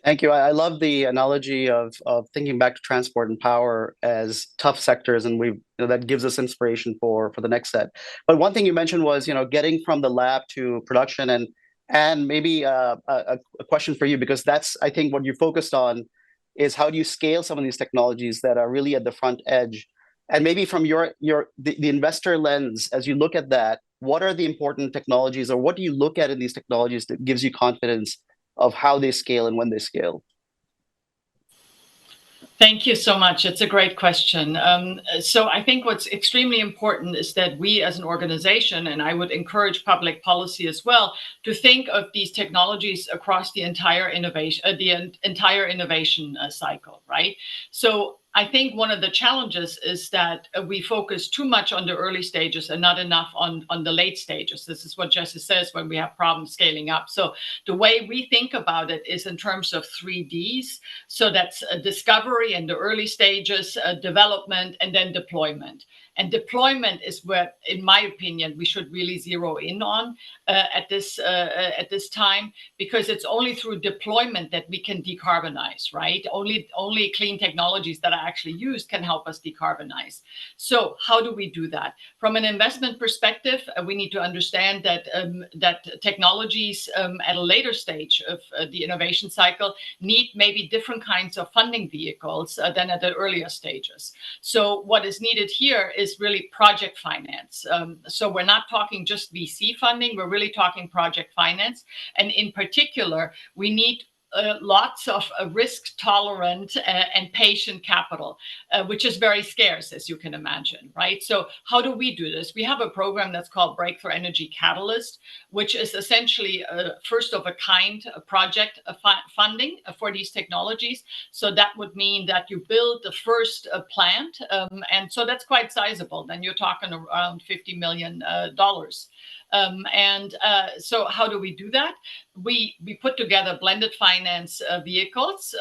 Thank you. I love the analogy of thinking back to transport and power as tough sectors, and that gives us inspiration for the next set. But one thing you mentioned was getting from the lab to production, and maybe a question for you, because that's, I think, what you focused on. is how do you scale some of these technologies that are really at the front edge? And maybe from the investor lens, as you look at that, what are the important technologies, or what do you look at in these technologies that gives you confidence of how they scale and when they scale?
Thank you so much. It's a great question. So I think what's extremely important is that we as an organization, and I would encourage public policy as well, to think of these technologies across the entire innovation cycle, right? So I think one of the challenges is that we focus too much on the early stages and not enough on the late stages. This is what Jesse says when we have problems scaling up. So the way we think about it is in terms of 3Ds. So that's discovery and the early stages, development, and then deployment. And deployment is where, in my opinion, we should really zero in on at this time, because it's only through deployment that we can decarbonize, right? Only clean technologies that are actually used can help us decarbonize. So how do we do that? From an investment perspective, we need to understand that that technologies at a later stage of the innovation cycle need maybe different kinds of funding vehicles than at the earlier stages. So what is needed here is really project finance. So we're not talking just VC funding, we're really talking project finance. And in particular, we need lots of risk tolerant and patient capital, which is very scarce, as you can imagine, right? So how do we do this? We have a program that's called Breakthrough Energy Catalyst, which is essentially a first of a kind project funding for these technologies. So that would mean that you build the first plant. And so that's quite sizable. Then you're talking around $50 million. So how do we do that? We put together blended finance vehicles,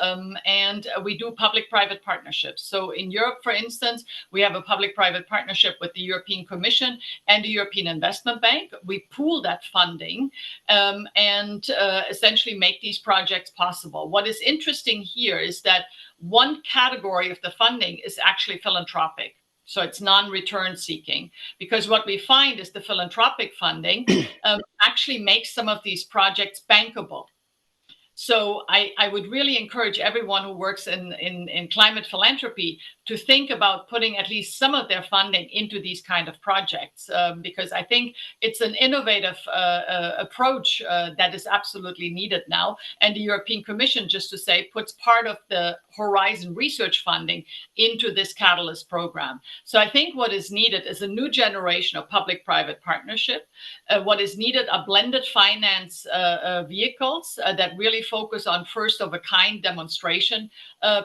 and we do public-private partnerships. So in Europe, for instance, we have a public-private partnership with the European Commission and the European Investment Bank. We pool that funding and essentially make these projects possible. What is interesting here is that one category of the funding is actually philanthropic. So it's non-return seeking, because what we find is the philanthropic funding actually makes some of these projects bankable. So I would really encourage everyone who works in climate philanthropy to think about putting at least some of their funding into these kind of projects, because I think it's an innovative approach that is absolutely needed now. And the European Commission, just to say, puts part of the Horizon research funding into this Catalyst program. So I think what is needed is a new generation of public-private partnership. What is needed are blended finance vehicles that really focus on first-of-a-kind demonstration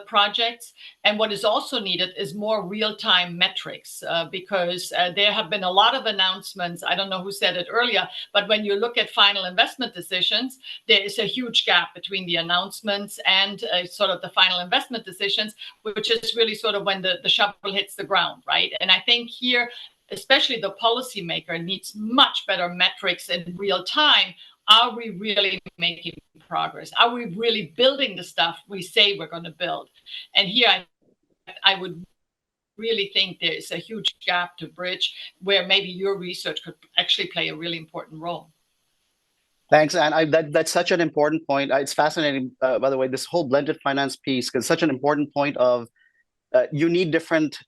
projects. And what is also needed is more real-time metrics, because there have been a lot of announcements. I don't know who said it earlier, but when you look at final investment decisions, there is a huge gap between the announcements and sort of the final investment decisions, which is really sort of when the shovel hits the ground, right? And I think here, especially the policymaker needs much better metrics in real time. Are we really making progress? Are we really building the stuff we say we're going to build? And here I would really think there's a huge gap to bridge where maybe your research could actually play a really important role.
Thanks, Anne. That's such an important point. It's fascinating, by the way, this whole blended finance piece, because such an important point of you need different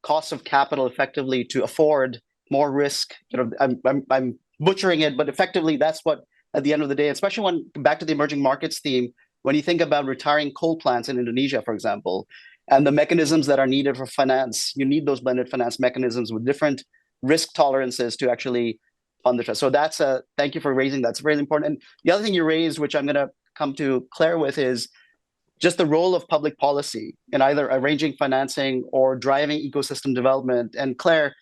costs of capital effectively to afford more risk. You know, I'm butchering it, but effectively that's what, at the end of the day, especially when back to the emerging markets theme, when you think about retiring coal plants in Indonesia, for example, and the mechanisms that are needed for finance, you need those blended finance mechanisms with different risk tolerances to actually fund the trust. So that's thank you for raising that. It's really important. And the other thing you raised, which I'm going to come to Claire with, is just the role of public policy in either arranging financing or driving ecosystem development. And Claire,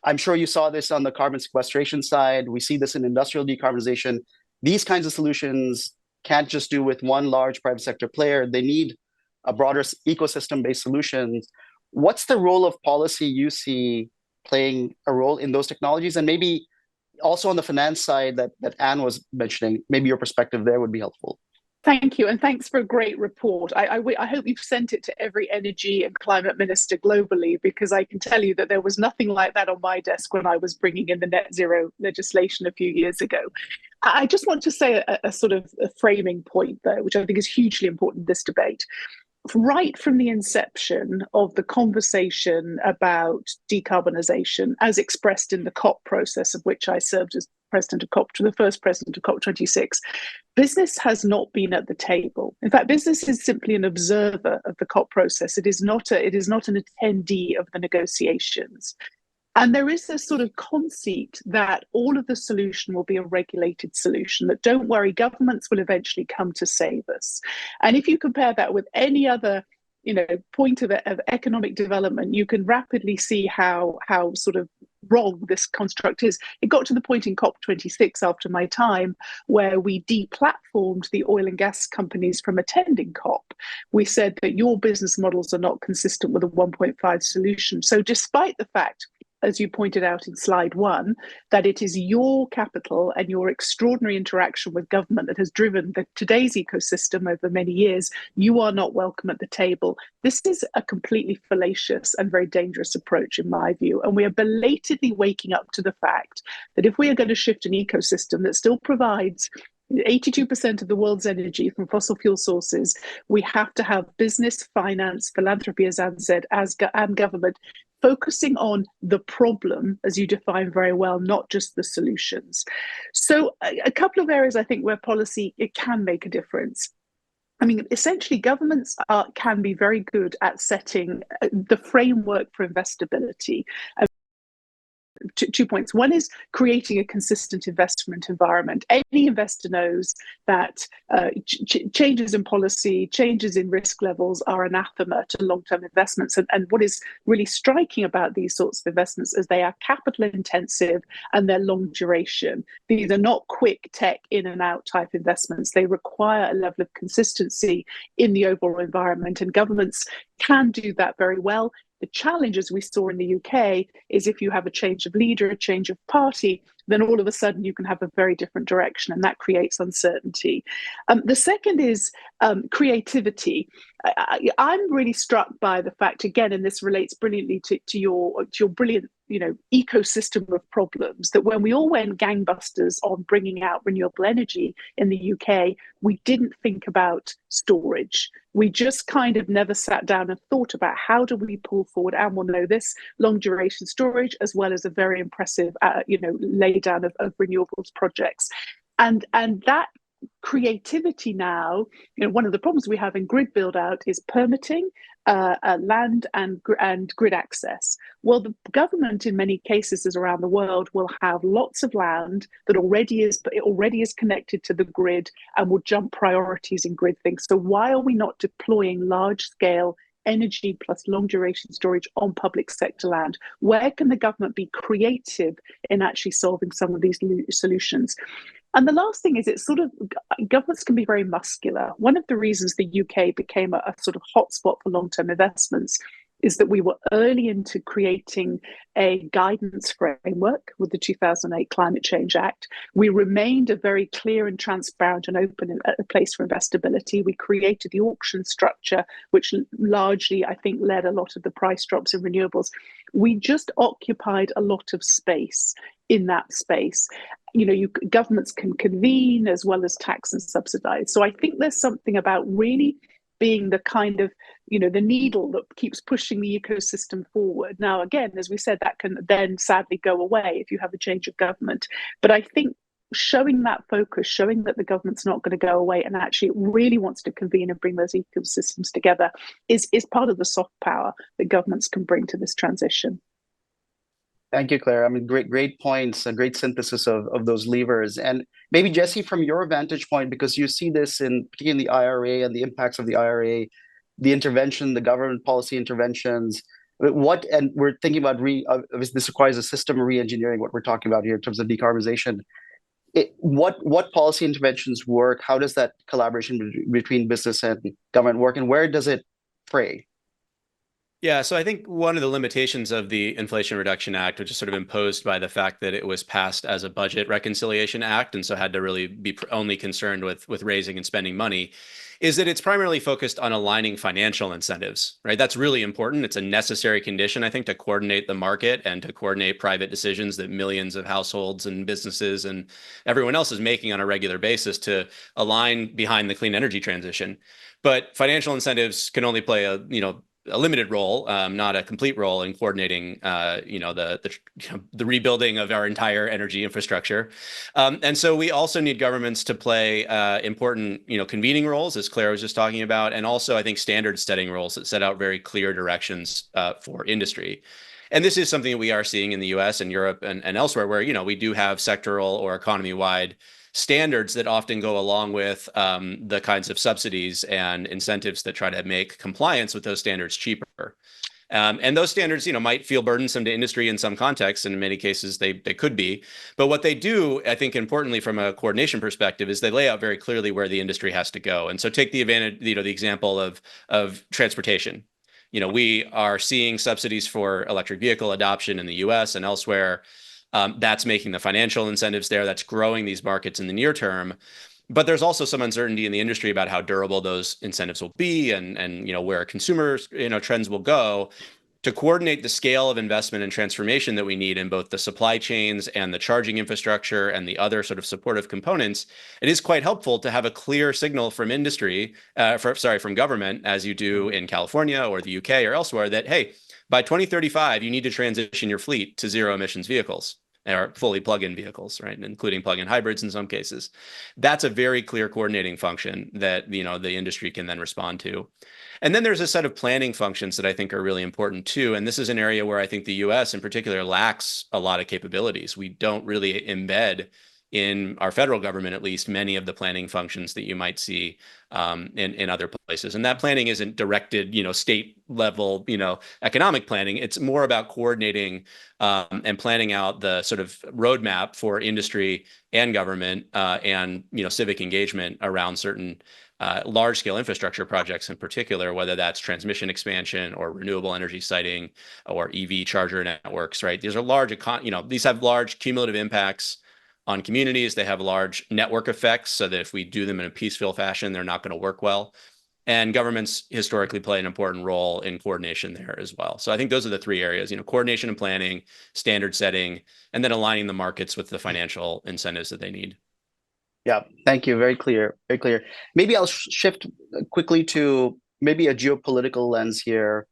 I'm sure you saw this on the carbon sequestration side. We see this in industrial decarbonization. These kinds of solutions can't just do with one large private sector player. They need a broader ecosystem-based solutions. What's the role of policy you see playing a role in those technologies? And maybe also on the finance side that Anne was mentioning, maybe your perspective there would be helpful.
Thank you, and thanks for a great report. I hope you've sent it to every energy and climate minister globally, because I can tell you that there was nothing like that on my desk when I was bringing in the net zero legislation a few years ago. I just want to say a sort of a framing point, though, which I think is hugely important in this debate. right from the inception of the conversation about decarbonisation, as expressed in the COP process, of which I served as president of COP, the first president of COP26, business has not been at the table. In fact, business is simply an observer of the COP process. It is not an attendee of the negotiations. And there is this sort of conceit that all of the solution will be a regulated solution, that don't worry, governments will eventually come to save us. And if you compare that with any other point of economic development, you can rapidly see how sort of wrong this construct is. It got to the point in COP26 after my time where we deplatformed the oil and gas companies from attending COP. We said that your business models are not consistent with a 1.5 solution. So despite the fact, as you pointed out in slide 1, that it is your capital and your extraordinary interaction with government that has driven today's ecosystem over many years, you are not welcome at the table. This is a completely fallacious and very dangerous approach, in my view. And we are belatedly waking up to the fact that if we are going to shift an ecosystem that still provides 82% of the world's energy from fossil fuel sources, we have to have business, finance, philanthropy, as Anne said, and government focusing on the problem, as you define very well, not just the solutions. So a couple of areas I think where policy, it can make a difference. I mean, essentially, governments can be very good at setting the framework for investability. 2 points. One is creating a consistent investment environment. Any investor knows that changes in policy, changes in risk levels are anathema to long-term investments. And what is really striking about these sorts of investments is they are capital intensive and they're long duration. These are not quick tech in and out type investments. They require a level of consistency in the overall environment, and governments can do that very well. The challenge, as we saw in the UK, is if you have a change of leader, a change of party, then all of a sudden you can have a very different direction, and that creates uncertainty. The second is creativity. I'm really struck by the fact, again, and this relates brilliantly to your brilliant ecosystem of problems, that when we all went gangbusters on bringing out renewable energy in the UK, we didn't think about storage. We just kind of never sat down and thought about how do we pull forward, and we'll know this, long duration storage, as well as a very impressive, lay down of renewables projects. And that creativity now, one of the problems we have in grid build out is permitting, land and grid access. Well, the government in many cases around the world will have lots of land that already is connected to the grid and will jump priorities in grid things. So why are we not deploying large scale energy plus long duration storage on public sector land? Where can the government be creative in actually solving some of these solutions? And the last thing is, it's sort of, governments can be very muscular. One of the reasons the UK became a sort of hotspot for long-term investments is that we were early into creating a guidance framework with the 2008 Climate Change Act. We remained a very clear and transparent and open place for investability. We created the auction structure, which largely, I think, led a lot of the price drops in renewables. We just occupied a lot of space in that space. Governments can convene as well as tax and subsidize. So I think there's something about really being the kind of, the needle that keeps pushing the ecosystem forward. Now, again, as we said, that can then sadly go away if you have a change of government. But I think showing that focus, showing that the government's not going to go away and actually it really wants to convene and bring those ecosystems together is part of the soft power that governments can bring to this transition.
Thank you, Claire. I mean, great points and great synthesis of those levers. And maybe, Jesse, from your vantage point, because you see this particularly in the IRA and the impacts of the IRA, the intervention, the government policy interventions, and we're thinking about this requires a system re-engineering, what we're talking about here in terms of decarbonization. What policy interventions work? How does that collaboration between business and government work, and where does it fray?
Yeah, so I think one of the limitations of the Inflation Reduction Act, which is sort of imposed by the fact that it was passed as a budget reconciliation act, and so had to really be only concerned with raising and spending money, is that it's primarily focused on aligning financial incentives, right? That's really important. It's a necessary condition, I think, to coordinate the market and to coordinate private decisions that millions of households and businesses and everyone else is making on a regular basis to align behind the clean energy transition. But financial incentives can only play a limited role, not a complete role in coordinating, the rebuilding of our entire energy infrastructure. And so we also need governments to play important, convening roles, as Claire was just talking about, and also I think standard setting roles that set out very clear directions for industry. And this is something that we are seeing in the US and Europe and elsewhere where, we do have sectoral or economy-wide standards that often go along with the kinds of subsidies and incentives that try to make compliance with those standards cheaper. And those standards, might feel burdensome to industry in some contexts, and in many cases they could be. But what they do, I think, importantly from a coordination perspective, is they lay out very clearly where the industry has to go. And so take the example of transportation. We are seeing subsidies for electric vehicle adoption in the US and elsewhere. That's making the financial incentives there. That's growing these markets in the near term. But there's also some uncertainty in the industry about how durable those incentives will be and where consumers trends will go. To coordinate the scale of investment and transformation that we need in both the supply chains and the charging infrastructure and the other sort of supportive components, it is quite helpful to have a clear signal from from government, as you do in California or the UK or elsewhere, that, hey, by 2035, you need to transition your fleet to zero emissions vehicles, or fully plug-in vehicles, right, including plug-in hybrids in some cases. That's a very clear coordinating function that the industry can then respond to. And then there's a set of planning functions that I think are really important too. And this is an area where I think the US in particular lacks a lot of capabilities. We don't really embed in our federal government, at least, many of the planning functions that you might see in other places. And that planning isn't directed, state level, economic planning. It's more about coordinating and planning out the sort of roadmap for industry and government and, civic engagement around certain large scale infrastructure projects in particular, whether that's transmission expansion or renewable energy siting or EV charger networks, right? These are large, these have large cumulative impacts on communities. They have large network effects, so that if we do them in a piecemeal fashion, they're not going to work well. And governments historically play an important role in coordination there as well. So I think those are the three areas, coordination and planning, standard setting, and then aligning the markets with the financial incentives that they need.
Yeah, thank you. Very clear, very clear. Maybe I'll shift quickly to maybe a geopolitical lens here.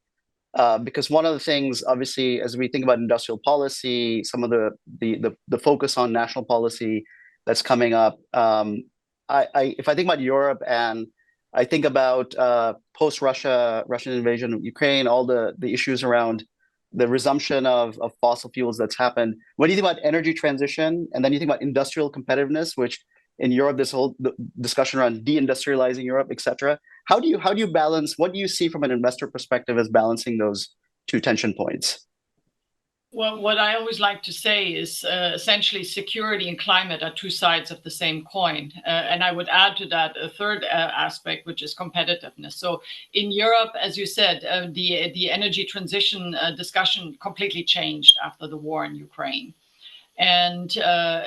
Because one of the things, obviously, as we think about industrial policy, some of the focus on national policy that's coming up, if I think about Europe and I think about Russian invasion of Ukraine, all the issues around the resumption of fossil fuels that's happened. When you think about energy transition, and then you think about industrial competitiveness, which in Europe, this whole discussion around deindustrializing Europe, et cetera. How do you balance? What do you see from an investor perspective as balancing those two tension points?
Well, what I always like to say is essentially security and climate are two sides of the same coin. And I would add to that a third aspect, which is competitiveness. So in Europe, as you said, the energy transition discussion completely changed after the war in Ukraine. And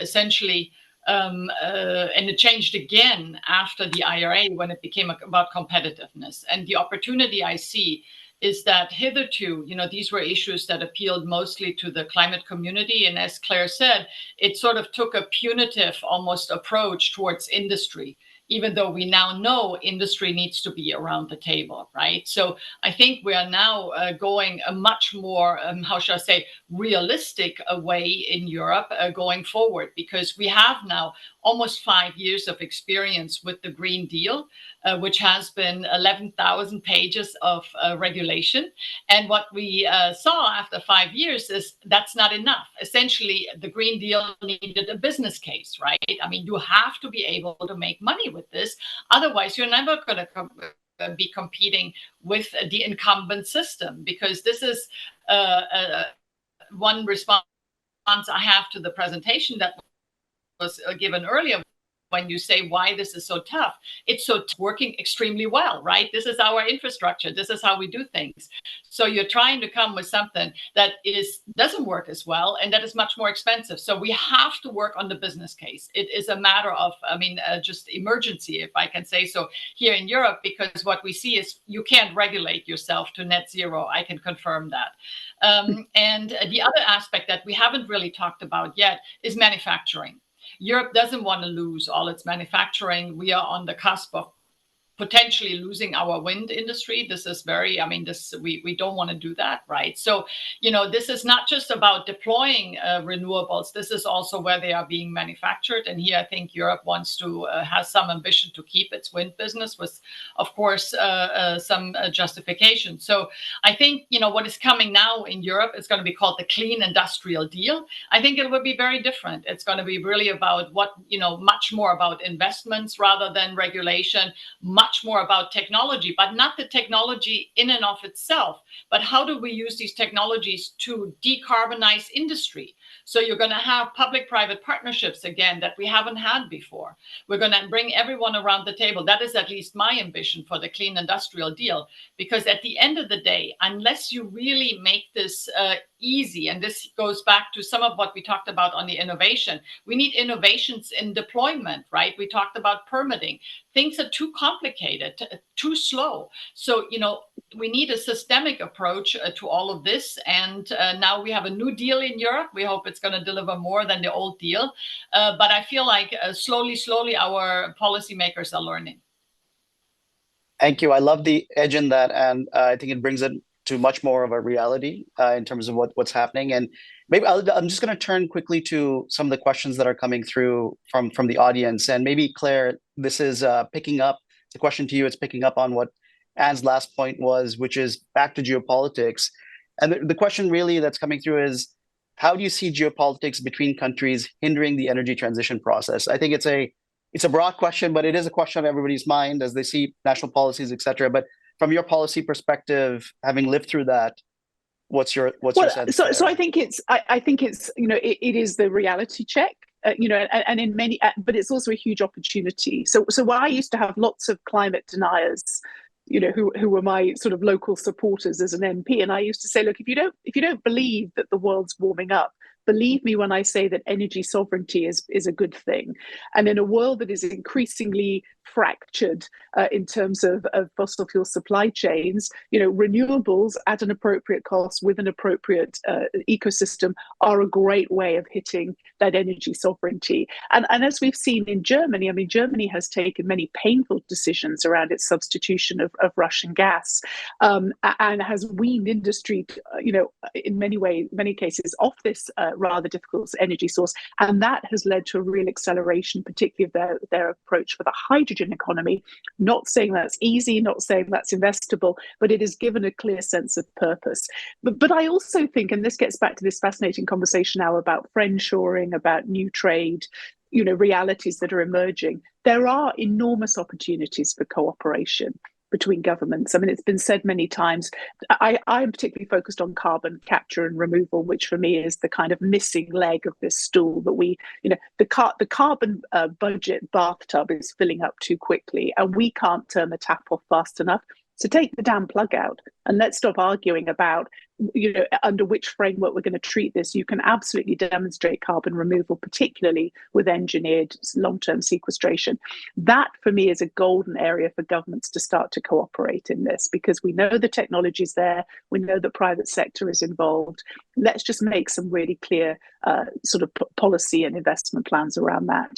essentially, and it changed again after the IRA when it became about competitiveness. And the opportunity I see is that hitherto, these were issues that appealed mostly to the climate community. And as Claire said, it sort of took a punitive almost approach towards industry, even though we now know industry needs to be around the table, right? So I think we are now going a much more, realistic way in Europe going forward, because we have now almost 5 years of experience with the Green Deal, which has been 11,000 pages of regulation. And what we saw after 5 years is that's not enough. Essentially, the Green Deal needed a business case, right? I mean, you have to be able to make money with this. Otherwise, you're never going to be competing with the incumbent system, because this is one response I have to the presentation that was given earlier, when you say why this is so tough, it's working extremely well, right? This is our infrastructure. This is how we do things. So you're trying to come with something that doesn't work as well and that is much more expensive. So we have to work on the business case. It is a matter of, just emergency, if I can say so, here in Europe, because what we see is you can't regulate yourself to net zero. I can confirm that. And the other aspect that we haven't really talked about yet is manufacturing. Europe doesn't want to lose all its manufacturing. We are on the cusp of potentially losing our wind industry. This is we don't want to do that, right? So, this is not just about deploying renewables. This is also where they are being manufactured. And here I think Europe wants to have some ambition to keep its wind business with, of course, some justification. So I think, what is coming now in Europe is going to be called the Clean Industrial Deal. I think it will be very different. It's going to be really about much more about investments rather than regulation, much more about technology, but not the technology in and of itself, but how do we use these technologies to decarbonize industry? So you're going to have public-private partnerships again that we haven't had before. We're going to bring everyone around the table. That is at least my ambition for the Clean Industrial Deal, because at the end of the day, unless you really make this easy, and this goes back to some of what we talked about on the innovation, we need innovations in deployment, right? We talked about permitting. Things are too complicated, too slow. So, we need a systemic approach to all of this. And now we have a new deal in Europe. We hope it's going to deliver more than the old deal. But I feel like slowly our policymakers are learning.
Thank you. I love the edge in that. And I think it brings it to much more of a reality in terms of what's happening. And maybe I'm just going to turn quickly to some of the questions that are coming through from the audience. And maybe, Claire, this is picking up, the question to you, it's picking up on what Anne's last point was, which is back to geopolitics. And the question really that's coming through is, how do you see geopolitics between countries hindering the energy transition process? I think it's a broad question, but it is a question on everybody's mind as they see national policies, et cetera. But from your policy perspective, having lived through that, what's your sense?
So I think it's it is the reality check, and in many, but it's also a huge opportunity. So I used to have lots of climate deniers, who were my sort of local supporters as an MP, and I used to say, look, if you don't believe that the world's warming up, believe me when I say that energy sovereignty is a good thing. And in a world that is increasingly fractured in terms of fossil fuel supply chains, renewables at an appropriate cost with an appropriate ecosystem are a great way of hitting that energy sovereignty. And as we've seen in Germany, Germany has taken many painful decisions around its substitution of Russian gas, and has weaned industry, in many cases off this rather difficult energy source. And that has led to a real acceleration, particularly of their approach for the hydrogen economy. Not saying that's easy, not saying that's investable, but it has given a clear sense of purpose. But I also think, and this gets back to this fascinating conversation now about friendshoring, about new trade, realities that are emerging, there are enormous opportunities for cooperation between governments. It's been said many times. I'm particularly focused on carbon capture and removal, which for me is the kind of missing leg of this stool that the carbon budget bathtub is filling up too quickly, and we can't turn the tap off fast enough. So take the damn plug out and let's stop arguing about, under which framework we're going to treat this. You can absolutely demonstrate carbon removal, particularly with engineered long-term sequestration. That, for me, is a golden area for governments to start to cooperate in this, because we know the technology's there. We know the private sector is involved. Let's just make some really clear sort of policy and investment plans around that.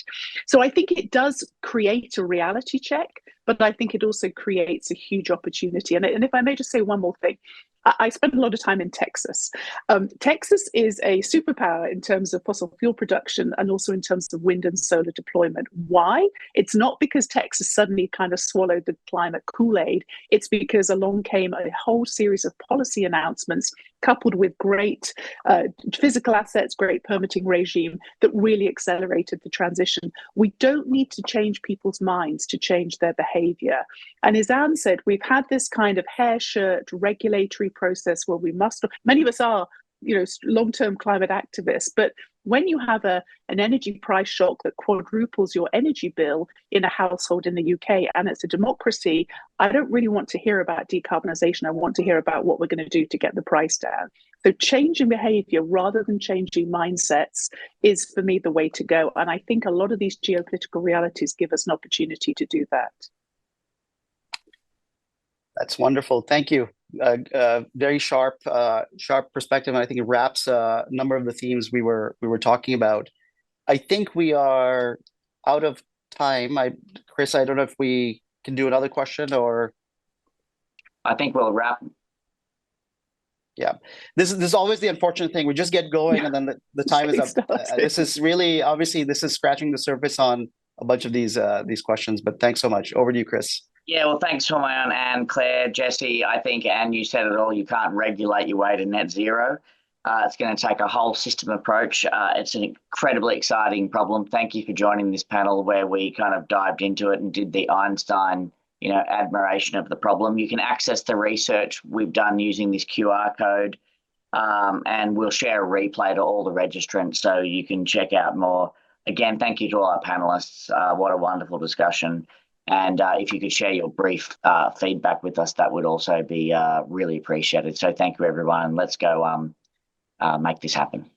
So I think it does create a reality check, but I think it also creates a huge opportunity. And if I may just say one more thing, I spent a lot of time in Texas. Texas is a superpower in terms of fossil fuel production and also in terms of wind and solar deployment. Why? It's not because Texas suddenly kind of swallowed the climate Kool-Aid. It's because along came a whole series of policy announcements coupled with great physical assets, great permitting regime that really accelerated the transition. We don't need to change people's minds to change their behavior. And as Anne said, we've had this kind of hair shirt regulatory process where many of us are long-term climate activists, but when you have an energy price shock that quadruples your energy bill in a household in the UK, and it's a democracy, I don't really want to hear about decarbonisation. I want to hear about what we're going to do to get the price down. So changing behaviour rather than changing mindsets is, for me, the way to go. And I think a lot of these geopolitical realities give us an opportunity to do that.
That's wonderful. Thank you. Very sharp perspective, and I think it wraps a number of the themes we were talking about. I think we are out of time. Chris, I don't know if we can do another question, or
I think we'll wrap.
Yeah, this is always the unfortunate thing. We just get going, and then the time is up. This is really, obviously, this is scratching the surface on a bunch of these questions. But thanks so much. Over to you, Chris.
Yeah, well, thanks, Humayun and Claire, Jesse. I think, and you said it all, you can't regulate your way to net zero. It's going to take a whole system approach. It's an incredibly exciting problem. Thank you for joining this panel where we kind of dived into it and did the Einstein, admiration of the problem. You can access the research we've done using this QR code, and we'll share a replay to all the registrants so you can check out more. Again, thank you to all our panelists. What a wonderful discussion. And if you could share your brief feedback with us, that would also be really appreciated. So thank you, everyone. Let's go make this happen.